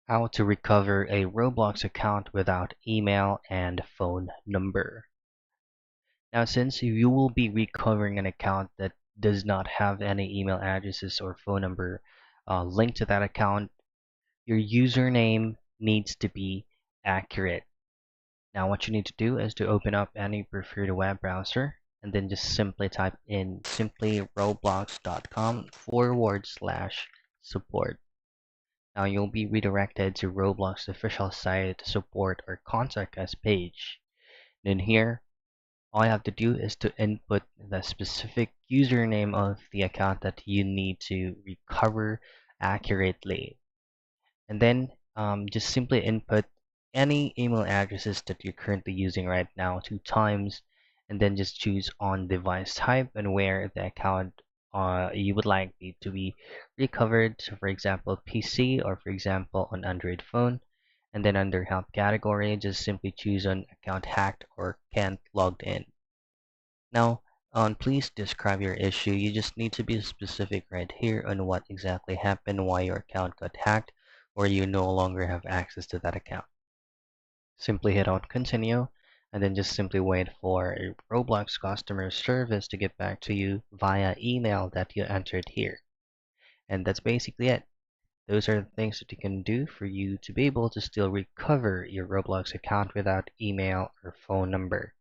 How to recover a Roblox account without email and phone number. Now, since you will be recovering an account that does not have any email addresses or phone number linked to that account, your username needs to be accurate. Now, what you need to do is to open up any preferred web browser and then just simply type in simplyroblox.com/support. Now you'll be redirected to Roblox official site support or contact us page. Then here, all you have to do is to input the specific username of the account that you need to recover accurately. And then just simply input any email addresses that you're currently using right now 2 times, and then just choose on device type and where the account you would like it to be recovered. So for example, PC, or for example on Android phone. And then under help category, just simply choose on account hacked or can't logged in. Now, on please describe your issue, you just need to be specific right here on what exactly happened, why your account got hacked, or you no longer have access to that account. Simply hit on continue, and then just simply wait for a Roblox customer service to get back to you via email that you entered here. And that's basically it. Those are the things that you can do for you to be able to still recover your Roblox account without email or phone number.